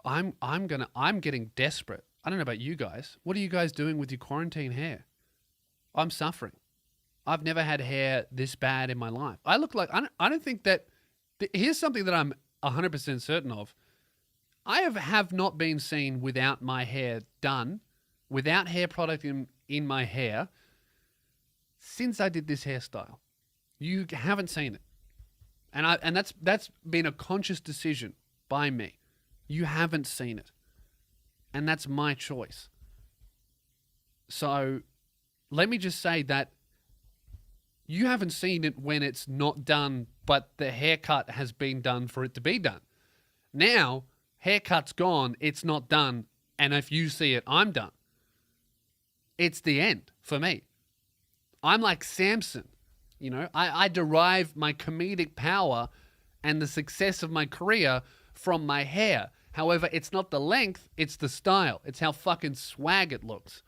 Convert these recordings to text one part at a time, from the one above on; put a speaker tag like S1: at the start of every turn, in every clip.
S1: I'm getting desperate. I don't know about you guys. What are you guys doing with your quarantine hair? I'm suffering. I've never had hair this bad in my life. I look like I don't think that. Here's something that I'm 100% certain of. I have not been seen without my hair done, without hair product in my hair, since I did this hairstyle. You haven't seen it, and that's been a conscious decision by me. You haven't seen it, and that's my choice. So, let me just say that you haven't seen it when it's not done, but the haircut has been done for it to be done. Now, haircut's gone, it's not done, and if you see it, I'm done. It's the end for me. I'm like Samson. You know, I derive my comedic power and the success of my career from my hair. However, it's not the length, it's the style. It's how fucking swag it looks.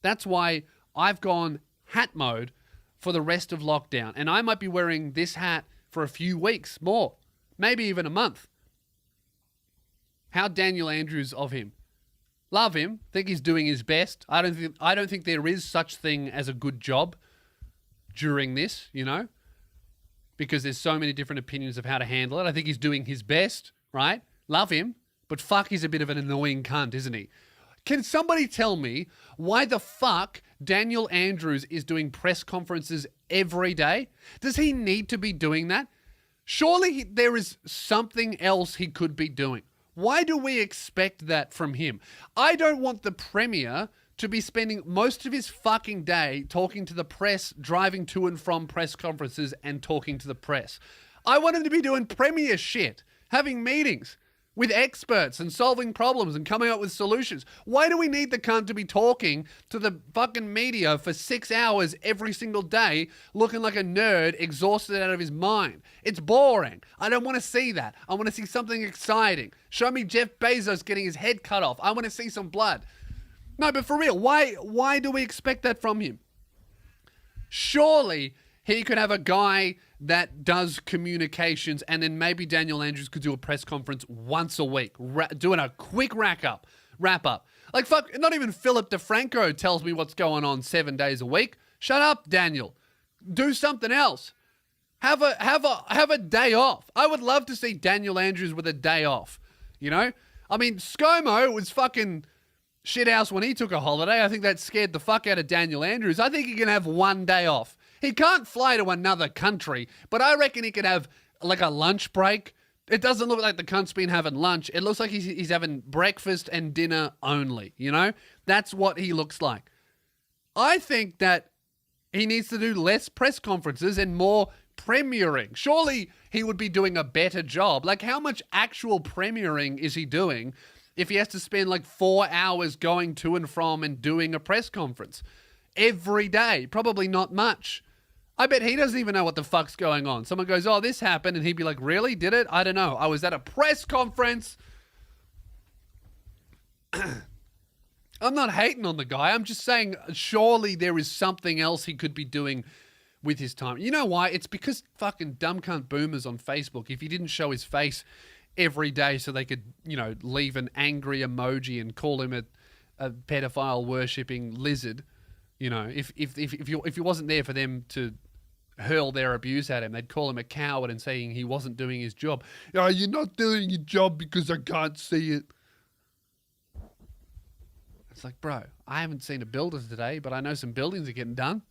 S1: That's why I've gone hat mode for the rest of lockdown. And I might be wearing this hat for a few weeks more, maybe even a month. How Daniel Andrews of him. Love him. Think he's doing his best. I don't think there is such thing as a good job during this, you know, because there's so many different opinions of how to handle it. I think he's doing his best, right? Love him, but fuck, he's a bit of an annoying cunt, isn't he? Can somebody tell me why the fuck Daniel Andrews is doing press conferences every day? Does he need to be doing that? Surely there is something else he could be doing. Why do we expect that from him? I don't want the Premier to be spending most of his fucking day talking to the press, driving to and from press conferences and talking to the press. I want him to be doing Premier shit, having meetings with experts and solving problems and coming up with solutions. Why do we need the cunt to be talking to the fucking media for 6 hours every single day, looking like a nerd, exhausted out of his mind? It's boring. I don't want to see that. I want to see something exciting. Show me Jeff Bezos getting his head cut off. I want to see some blood. No, but for real, why do we expect that from him? Surely he could have a guy that does communications, and then maybe Daniel Andrews could do a press conference once a week, doing a quick wrap up. Like, fuck, not even Philip DeFranco tells me what's going on 7 days a week. Shut up, Daniel. Do something else. Have a day off. I would love to see Daniel Andrews with a day off. You know? I mean, ScoMo was fucking shithouse when he took a holiday. I think that scared the fuck out of Daniel Andrews. I think he can have one day off. He can't fly to another country, but I reckon he could have like a lunch break. It doesn't look like the cunt's been having lunch. It looks like he's having breakfast and dinner only, you know? That's what he looks like. I think that he needs to do less press conferences and more premiering. Surely he would be doing a better job. Like, how much actual premiering is he doing if he has to spend like 4 hours going to and from and doing a press conference every day? Probably not much. I bet he doesn't even know what the fuck's going on. Someone goes, oh, this happened, and he'd be like, really? Did it? I don't know. I was at a press conference. I'm not hating on the guy. I'm just saying surely there is something else he could be doing with his time. You know why? It's because fucking dumb cunt boomers on Facebook, if he didn't show his face every day so they could, you know, leave an angry emoji and call him a pedophile worshipping lizard, you know, if he wasn't there for them to hurl their abuse at him, they'd call him a coward and saying he wasn't doing his job. Oh, you're not doing your job because I can't see it. It's like, bro, I haven't seen a builder today, but I know some buildings are getting done.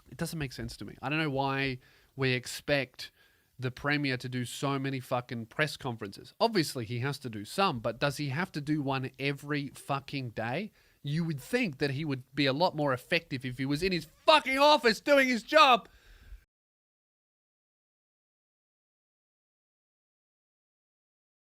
S1: It doesn't make sense to me. I don't know why we expect the Premier to do so many fucking press conferences. Obviously, he has to do some, but does he have to do one every fucking day? You would think that he would be a lot more effective if he was in his fucking office doing his job.